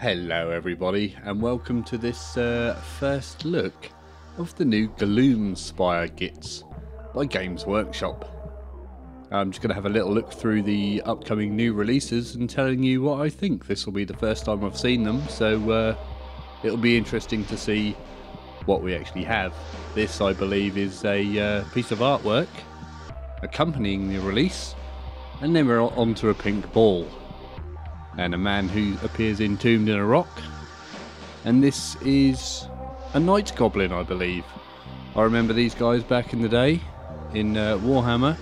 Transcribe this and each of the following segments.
Hello everybody, and welcome to this first look of the new Gloomspite Gitz by Games Workshop. I'm just going to have a little look through the upcoming new releases and telling you what I think. This will be the first time I've seen them, so it'll be interesting to see what we actually have. This, I believe, is a piece of artwork accompanying the release, and then we're onto a pink ball and a man who appears entombed in a rock, and this is a night goblin, I believe. I remember these guys back in the day in Warhammer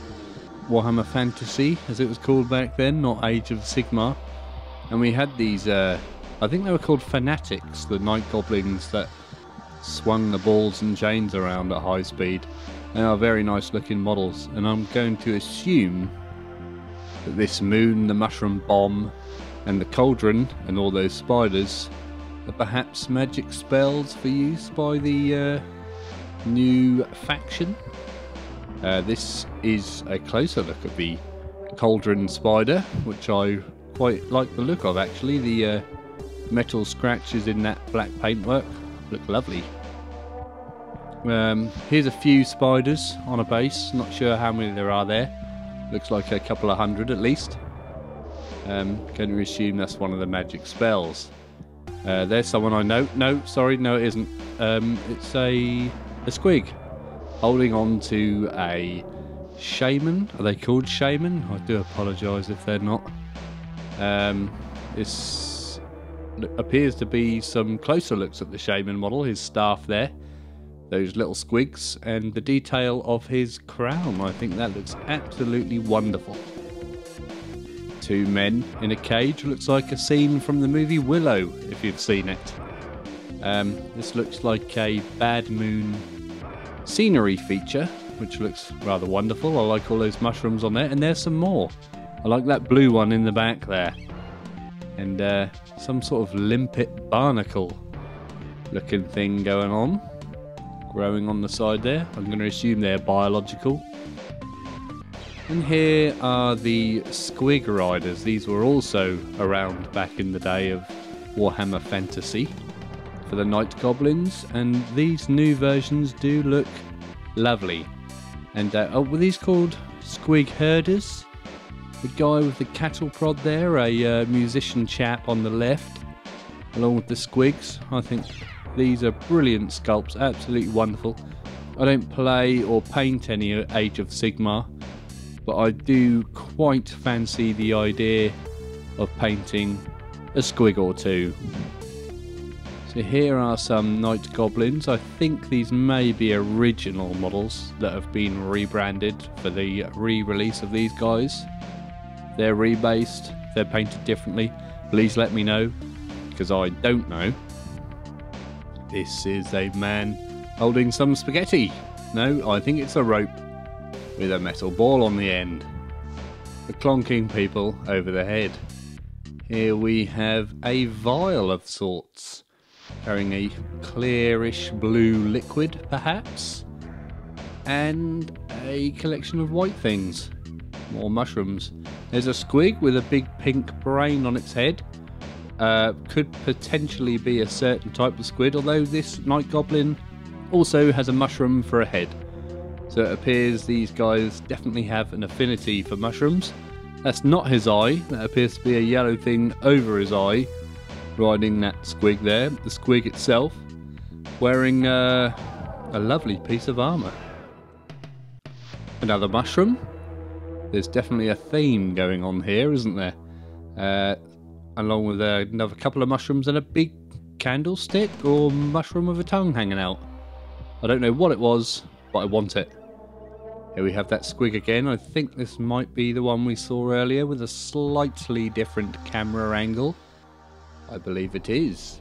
Fantasy, as it was called back then, not Age of Sigmar, and we had these I think they were called fanatics, the night goblins that swung the balls and chains around at high speed. They are very nice looking models, and I'm going to assume that this moon, the mushroom bomb, and the cauldron and all those spiders are perhaps magic spells for use by the new faction. This is a closer look at the cauldron spider, which I quite like the look of actually. The metal scratches in that black paintwork look lovely. Here's a few spiders on a base, not sure how many there are there. Looks like a couple of hundred at least. Going to assume that's one of the magic spells. There's someone I know. No, sorry, no it isn't. It's a squig holding on to a shaman. Are they called shaman? I do apologise if they're not. This appears to be some closer looks at the shaman model, his staff there, those little squigs, and the detail of his crown. I think that looks absolutely wonderful. Two men in a cage, looks like a scene from the movie Willow, if you've seen it. This looks like a Bad Moon scenery feature, which looks rather wonderful. I like all those mushrooms on there, and there's some more. I like that blue one in the back there, and some sort of limpet barnacle looking thing going on, growing on the side there. I'm going to assume they're biological. And here are the Squeaker Eiders. These were also around back in the day of Warhammer Fantasy for the night goblins, and these new versions do look lovely. And were these called Squeaker Eiders? The guy with the cattle prod there, a musician chap on the left, along with the squigs. I think these are brilliant sculpts, absolutely wonderful. I don't play or paint any Age of Sigmar, but I do quite fancy the idea of painting a squig or two. So here are some night goblins. I think these may be original models that have been rebranded for the re-release of these guys. They're rebased, they're painted differently. Please let me know, because I don't know. This is a man holding some spaghetti. No, I think it's a rope with a metal ball on the end, for clonking people over the head. Here we have a vial of sorts, carrying a clearish blue liquid perhaps, and a collection of white things, more mushrooms. There's a squig with a big pink brain on its head. Could potentially be a certain type of squid, although this night goblin also has a mushroom for a head. So it appears these guys definitely have an affinity for mushrooms. That's not his eye. That appears to be a yellow thing over his eye, riding that squig there. The squig itself wearing a lovely piece of armour. Another mushroom. There's definitely a theme going on here, isn't there? Along with another couple of mushrooms and a big candlestick or mushroom with a tongue hanging out. I don't know what it was, but I want it. Here we have that squig again. I think this might be the one we saw earlier with a slightly different camera angle. I believe it is.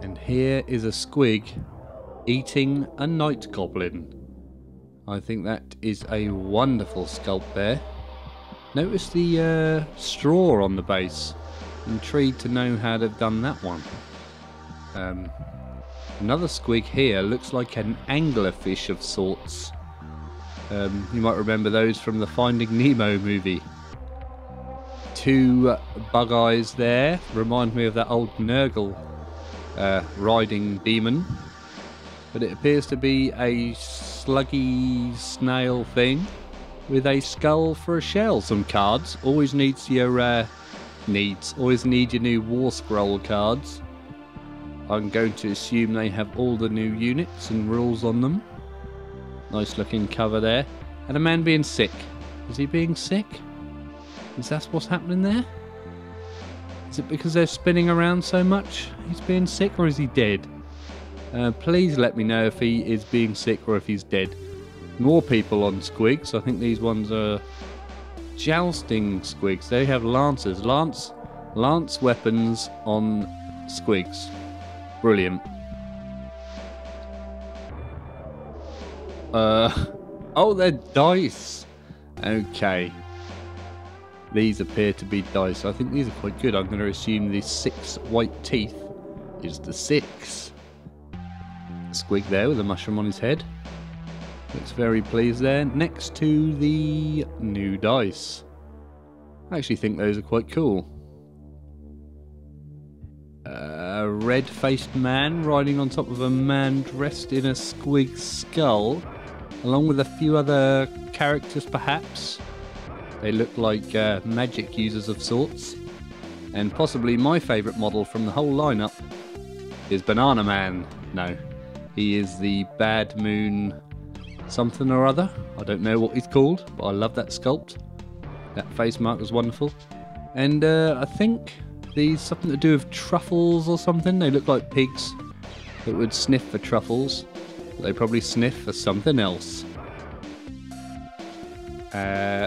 And here is a squig eating a night goblin. I think that is a wonderful sculpt there. Notice the straw on the base. Intrigued to know how they've done that one. Another squig here looks like an anglerfish of sorts. You might remember those from the Finding Nemo movie. two bug eyes there remind me of that old Nurgle riding demon. But it appears to be a sluggy snail thing with a skull for a shell. Some cards. Always needs your always need your new War Scroll cards. I'm going to assume they have all the new units and rules on them. Nice looking cover there. And a man being sick. Is he being sick? Is that what's happening there? Is it because they're spinning around so much he's being sick, or is he dead? Please let me know if he is being sick or if he's dead. More people on squigs. I think these ones are jousting squigs. They have lances. Lance weapons on squigs. Brilliant. Oh, they're dice. Okay. These appear to be dice. I think these are quite good. I'm going to assume the 6 white teeth is the 6. Squig there with a mushroom on his head. Looks very pleased there. Next to the new dice. I actually think those are quite cool. A red-faced man riding on top of a man dressed in a squig skull, along with a few other characters perhaps. They look like magic users of sorts. And possibly my favourite model from the whole lineup is Banana Man. No, he is the Bad Moon something or other. I don't know what he's called, but I love that sculpt. That face mark was wonderful. And I think these something to do with truffles or something. They look like pigs that would sniff for truffles. But they probably sniff for something else.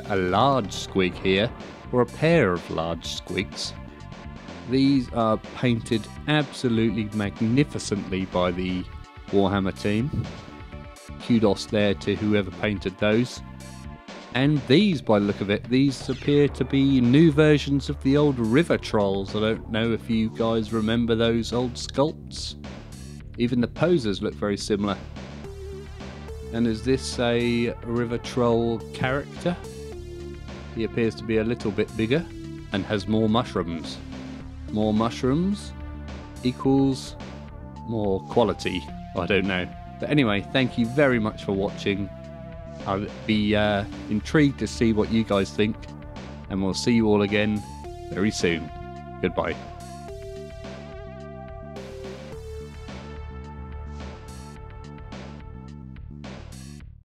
A large squig here, or a pair of large squigs. These are painted absolutely magnificently by the Warhammer team. Kudos there to whoever painted those. And these, by the look of it, these appear to be new versions of the old river trolls. I don't know if you guys remember those old sculpts. Even the poses look very similar. And is this a river troll character? He appears to be a little bit bigger and has more mushrooms. More mushrooms equals more quality. I don't know. But anyway, thank you very much for watching. I'll be intrigued to see what you guys think. And we'll see you all again very soon. Goodbye.